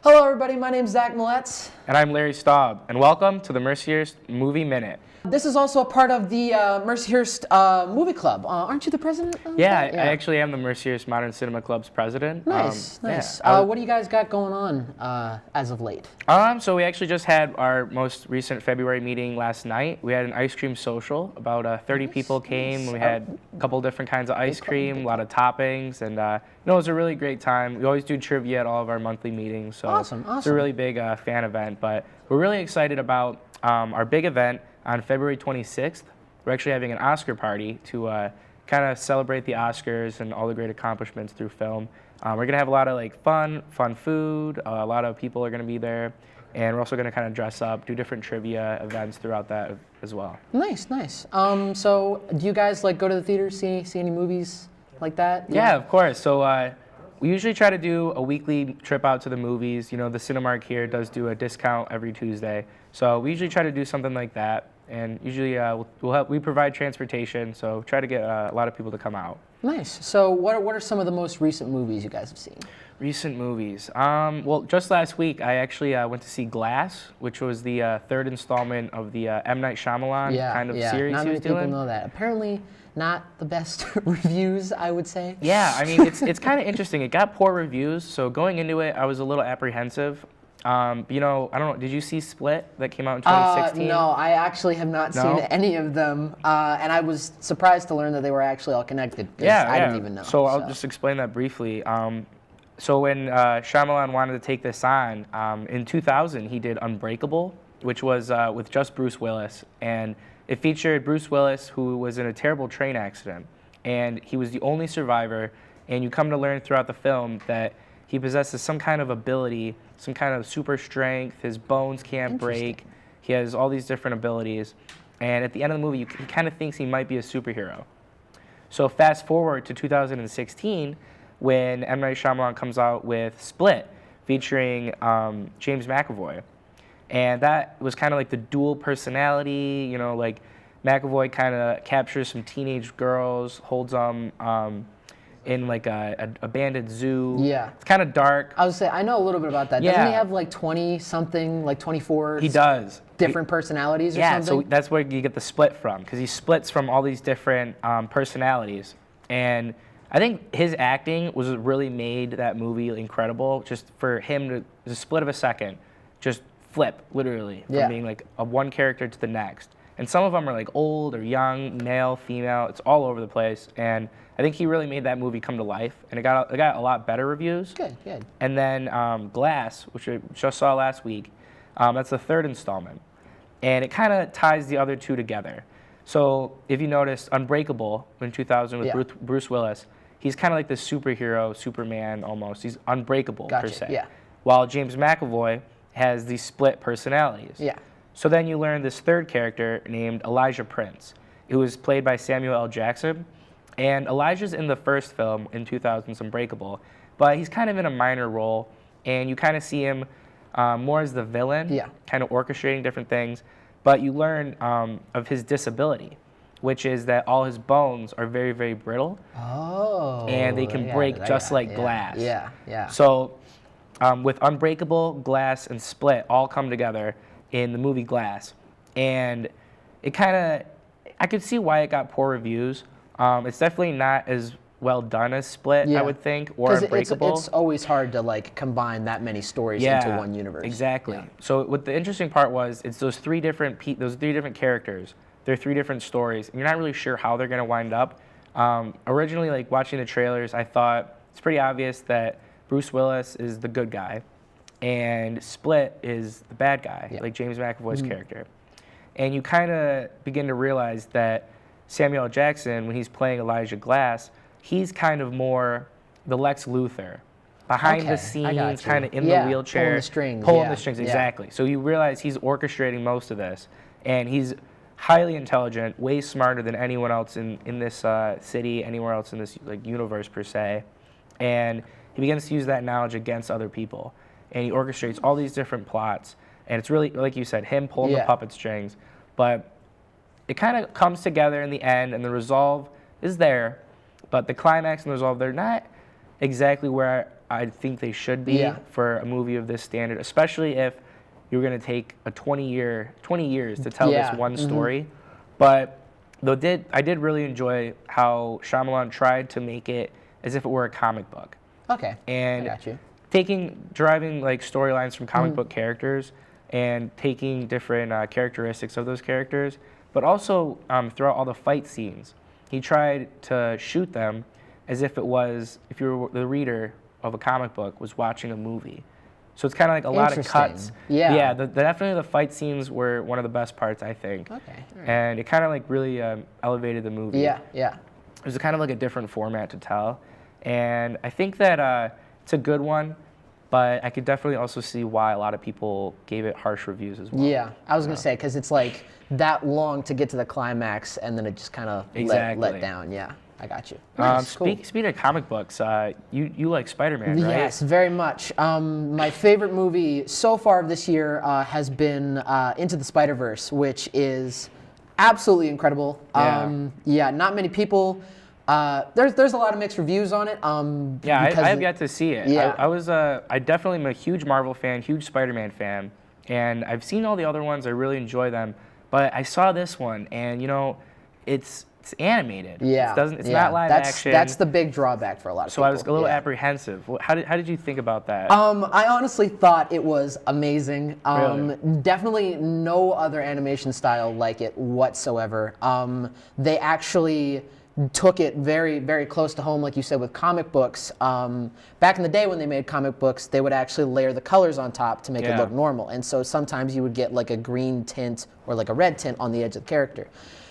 Hello everybody, my name's Zach Moletz. And I'm Larry Staub, and welcome to the Mercyhurst Movie Minute. This is also a part of the Mercyhurst Movie Club. Aren't you the president of Yeah, that? I actually am the Mercyhurst Modern Cinema Club's president. Nice. Yeah. What do you guys got going on as of late? So we actually just had our most recent February meeting last night. We had an ice cream social. About 30 people came. We had a couple different kinds of ice cream, a lot of toppings, and it was a really great time. We always do trivia at all of our monthly meetings, so Awesome. it's a really big fan event. But we're really excited about our big event on February 26th. We're actually having an Oscar party to kind of celebrate the Oscars and all the great accomplishments through film. We're gonna have a lot of fun food. A lot of people are gonna be there, and we're also gonna kind of dress up, do different trivia events throughout that as well. Nice. So do you guys go to the theater, see any movies like that? Yeah, of course. So we usually try to do a weekly trip out to the movies. You know, the Cinemark here does do a discount every Tuesday. So we usually try to do something like that. And usually we provide transportation, so try to get a lot of people to come out. Nice. So what are some of the most recent movies you guys have seen? Recent movies. Well, just last week I actually went to see Glass, which was the third installment of the M. Night Shyamalan kind of series Not he many was doing. people know that. Apparently not the best reviews, I would say. Yeah, I mean, it's kind of interesting. It got poor reviews, so going into it, I was a little apprehensive. You know, I don't know, did you see Split that came out in 2016? No, I actually have not seen any of them, and I was surprised to learn that they were actually all connected. I didn't even know. So I'll just explain that briefly. So when Shyamalan wanted to take this on, in 2000 he did Unbreakable, which was with just Bruce Willis, and it featured Bruce Willis, who was in a terrible train accident, and he was the only survivor, and you come to learn throughout the film that he possesses some kind of ability, some kind of super strength, his bones can't break, he has all these different abilities, and at the end of the movie, he kind of thinks he might be a superhero. So fast forward to 2016, when M. Night Shyamalan comes out with Split, featuring James McAvoy. And that was kind of like the dual personality, you know, like McAvoy kind of captures some teenage girls, holds them in like a abandoned zoo. Yeah. It's kind of dark. I would say, I know a little bit about that. Yeah. Doesn't he have 20-something, 24? He does. Different personalities or something? Yeah, so that's where you get the split from, because he splits from all these different personalities. And I think his acting was really made that movie incredible, just for him to, the split of a second, just flip, literally, from being like a one character to the next. And some of them are like old or young, male, female, it's all over the place. And I think he really made that movie come to life, and it got a lot better reviews. Good. And then Glass, which I just saw last week, that's the third installment. And it kind of ties the other two together. So if you noticed, Unbreakable in 2000 with Bruce Willis, he's kind of like the superhero, Superman almost. He's unbreakable per se. Yeah. While James McAvoy has these split personalities. Yeah. So then you learn this third character named Elijah Prince, who was played by Samuel L. Jackson. And Elijah's in the first film in 2000's Unbreakable, but he's kind of in a minor role, and you kind of see him more as the villain, kind of orchestrating different things. But you learn of his disability, which is that all his bones are very, very brittle. Oh. And they can break just like glass. Yeah. So with Unbreakable, Glass, and Split all come together in the movie Glass. And it kind of, I could see why it got poor reviews. It's definitely not as well done as Split, I would think, or Unbreakable. It's always hard to combine that many stories into one universe. Exactly. Yeah. So what the interesting part was, it's those three different characters. They're three different stories, and you're not really sure how they're going to wind up. Originally, watching the trailers, I thought it's pretty obvious that Bruce Willis is the good guy, and Split is the bad guy, like James McAvoy's character. And you kind of begin to realize that Samuel L. Jackson, when he's playing Elijah Glass, he's kind of more the Lex Luthor, behind the scenes, kind of in the wheelchair. Pulling the strings, exactly. So you realize he's orchestrating most of this, and he's highly intelligent, way smarter than anyone else in this city, anywhere else in this universe per se. And he begins to use that knowledge against other people. And he orchestrates all these different plots. And it's really, like you said, him pulling the puppet strings. But it kind of comes together in the end, and the resolve is there. But the climax and the resolve, they're not exactly where I think they should be for a movie of this standard, especially if you're going to take a 20 years to tell this one story. But I did really enjoy how Shyamalan tried to make it as if it were a comic book. Okay, and I got you. Deriving like storylines from comic book characters and taking different characteristics of those characters, but also throughout all the fight scenes, he tried to shoot them as if if you were the reader of a comic book was watching a movie. So it's kind of like a lot of cuts. Yeah. Definitely the fight scenes were one of the best parts, I think. Okay. Right. And it kind of like really elevated the movie. Yeah. It was kind of like a different format to tell. And I think that it's a good one, but I could definitely also see why a lot of people gave it harsh reviews as well. Yeah, I was going to say, because it's like that long to get to the climax, and then it just kind of let down. Yeah, I got you. Nice, cool. Speaking of comic books, you like Spider-Man, right? Yes, very much. My favorite movie so far of this year has been Into the Spider-Verse, which is absolutely incredible. Not many people. There's a lot of mixed reviews on it. I have yet to see it. Yeah. I definitely am a huge Marvel fan, huge Spider-Man fan, and I've seen all the other ones. I really enjoy them, but I saw this one, and it's animated. Yeah. It's not live action. That's the big drawback for a lot of people. So I was a little apprehensive. How did you think about that? I honestly thought it was amazing. Really? Definitely no other animation style like it whatsoever. They actually took it very, very close to home, like you said, with comic books. Back in the day when they made comic books, they would actually layer the colors on top to make it look normal. And so sometimes you would get like a green tint or like a red tint on the edge of the character.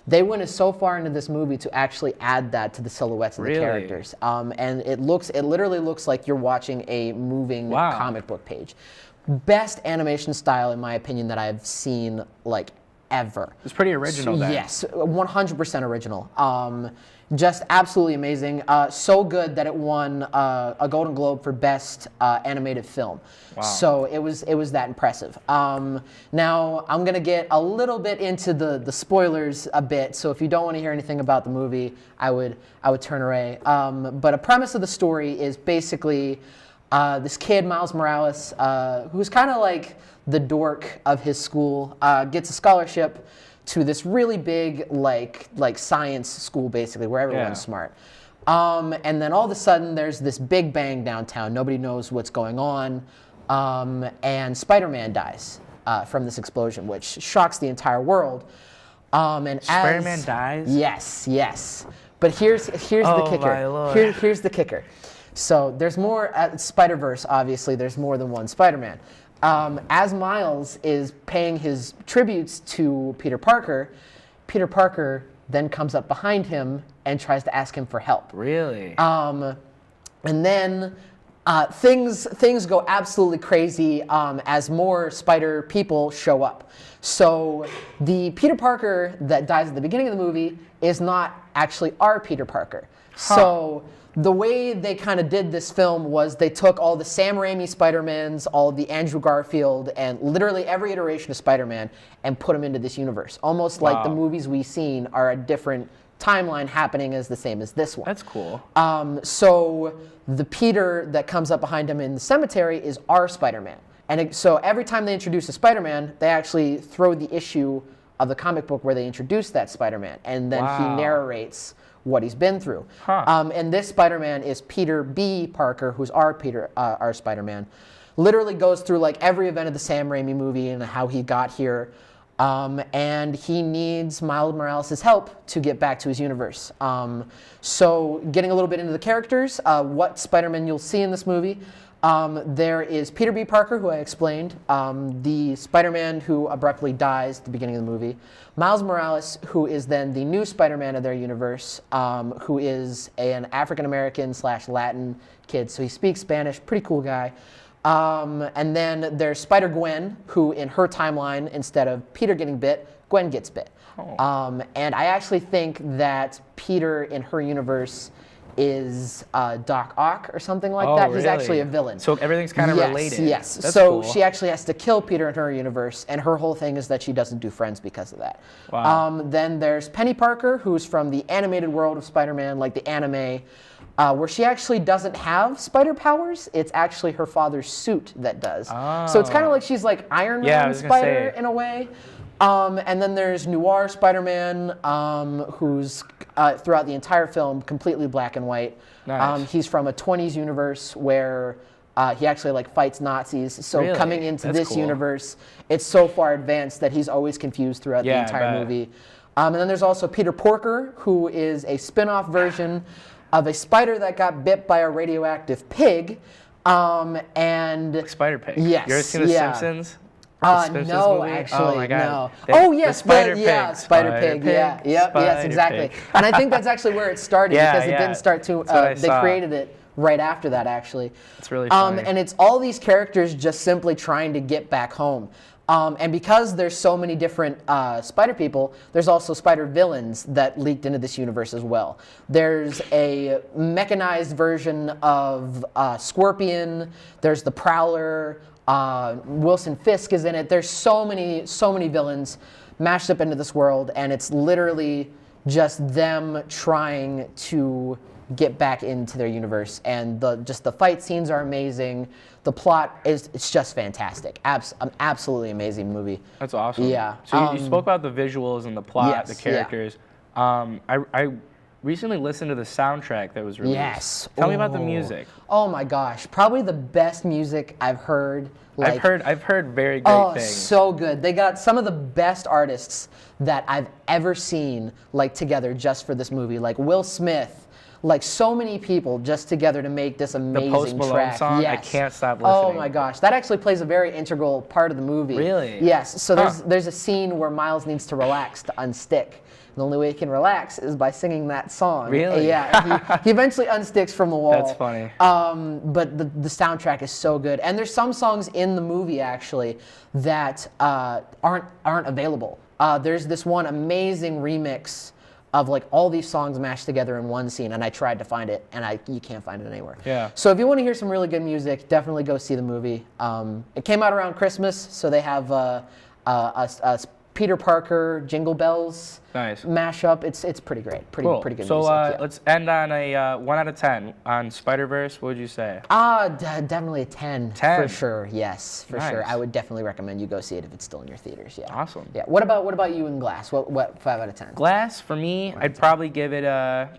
They went so far into this movie to actually add that to the silhouettes of the characters. And it literally looks like you're watching a moving comic book page. Best animation style, in my opinion, that I've seen like ever. It's pretty original then. Yes, 100% original. Just absolutely amazing. So good that it won a Golden Globe for Best Animated Film. Wow. So it was that impressive. Now I'm gonna get a little bit into the spoilers a bit. So if you don't want to hear anything about the movie, I would turn away. But a premise of the story is basically this kid, Miles Morales, who's kind of like the dork of his school, gets a scholarship to this really big like science school, basically, where everyone's smart. And then all of a sudden there's this big bang downtown. Nobody knows what's going on. And Spider-Man dies from this explosion, which shocks the entire world. And Spider-Man dies? Yes. But here's the kicker. My Lord. Here's the kicker. So there's more at Spider-Verse, obviously. There's more than one Spider-Man. As Miles is paying his tributes to Peter Parker then comes up behind him and tries to ask him for help. Really? And then things go absolutely crazy as more spider people show up. So the Peter Parker that dies at the beginning of the movie is not actually our Peter Parker. So the way they kind of did this film was they took all the Sam Raimi Spider-Mans, all of the Andrew Garfield, and literally every iteration of Spider-Man and put them into this universe. Almost like the movies we've seen are a different timeline happening as the same as this one. That's cool. So the Peter that comes up behind him in the cemetery is our Spider-Man. And so every time they introduce a Spider-Man, they actually throw the issue of the comic book where they introduce that Spider-Man. And then he narrates what he's been through. And this Spider-Man is Peter B. Parker, who's our Spider-Man. Literally goes through like every event of the Sam Raimi movie and how he got here. And he needs Miles Morales' help to get back to his universe. So getting a little bit into the characters, what Spider-Man you'll see in this movie. There is Peter B. Parker, who I explained, the Spider-Man who abruptly dies at the beginning of the movie. Miles Morales, who is then the new Spider-Man of their universe, who is an African-American / Latin kid. So he speaks Spanish, pretty cool guy. And then there's Spider-Gwen, who in her timeline, instead of Peter getting bit, Gwen gets bit. And I actually think that Peter in her universe is Doc Ock or something like that. He's actually a villain. So everything's kind of related. Yes. That's so cool. She actually has to kill Peter in her universe, and her whole thing is that she doesn't do friends because of that. Wow. Then there's Penny Parker, who's from the animated world of Spider-Man, like the anime. where she actually doesn't have spider powers. It's actually her father's suit that does. So it's kind of like she's like Iron Man Spider in a way. And then there's Noir Spider-Man, who's throughout the entire film completely black and white. Nice. He's from a 20s universe where he actually like fights Nazis. So Really? coming into That's this cool. universe, it's so far advanced that he's always confused throughout the entire movie. And then there's also Peter Porker, who is a spin-off version of a spider that got bit by a radioactive pig. And Like Spider Pig. Yes. You ever seen The Simpsons? No, movie? actually, oh my God. no. Oh, yes, Spider Pig. yeah, Spider Pig, yeah, yep, yes, exactly. And I think that's actually where it started because it didn't start to. They created it right after that, actually. It's really funny. And it's all these characters just simply trying to get back home. And because there's so many different spider people, there's also spider villains that leaked into this universe as well. There's a mechanized version of Scorpion. There's the Prowler. Wilson Fisk is in it. There's so many villains mashed up into this world, and it's literally just them trying to get back into their universe. And the fight scenes are amazing. The plot it's just fantastic. An absolutely amazing movie. That's awesome. Yeah. So you spoke about the visuals and the plot, Yes, the characters. I recently listened to the soundtrack that was released. Yes. Tell me about the music. Oh my gosh, probably the best music I've heard. Like, I've heard very great things. So good. They got some of the best artists that I've ever seen like together just for this movie. Like Will Smith, like so many people just together to make this amazing the Post Malone track. song, Yes. I can't stop listening. Oh my gosh, that actually plays a very integral part of the movie. Really? Yes. So there's a scene where Miles needs to relax to unstick. The only way he can relax is by singing that song. Really? Yeah. He eventually unsticks from the wall. That's funny. But the soundtrack is so good, and there's some songs in the movie actually that aren't available. There's this one amazing remix of like all these songs mashed together in one scene, and I tried to find it, and you can't find it anywhere. Yeah. So if you want to hear some really good music, definitely go see the movie. It came out around Christmas, so they have a Peter Parker Jingle Bells mashup. It's pretty great. Pretty good so, music. let's end on a 1 out of 10 on Spider-Verse. What would you say? Definitely a 10. 10? For sure. Yes, for Nice. sure. I would definitely recommend you go see it if it's still in your theaters. Yeah. Awesome. Yeah. What about you in Glass? What 5 out of 10? Glass, for me, I'd probably give it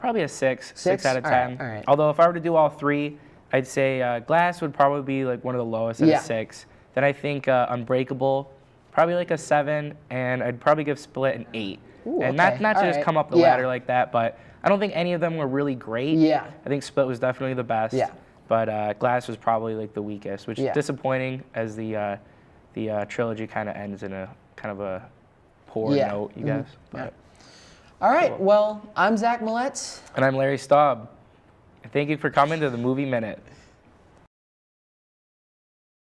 probably a 6. 6 out of 10. All right. Although if I were to do all three, I'd say Glass would probably be like one of the lowest at a 6. Then I think Unbreakable, probably like a 7, and I'd probably give Split an 8. Ooh, and okay. not to just come up the ladder like that, but I don't think any of them were really great. Yeah. I think Split was definitely the best. Yeah. But Glass was probably like the weakest, which is disappointing as the trilogy kind of ends in a kind of a poor note, you guess. But All right. Well, I'm Zach Moletz. And I'm Larry Staub. And thank you for coming to the Movie Minute.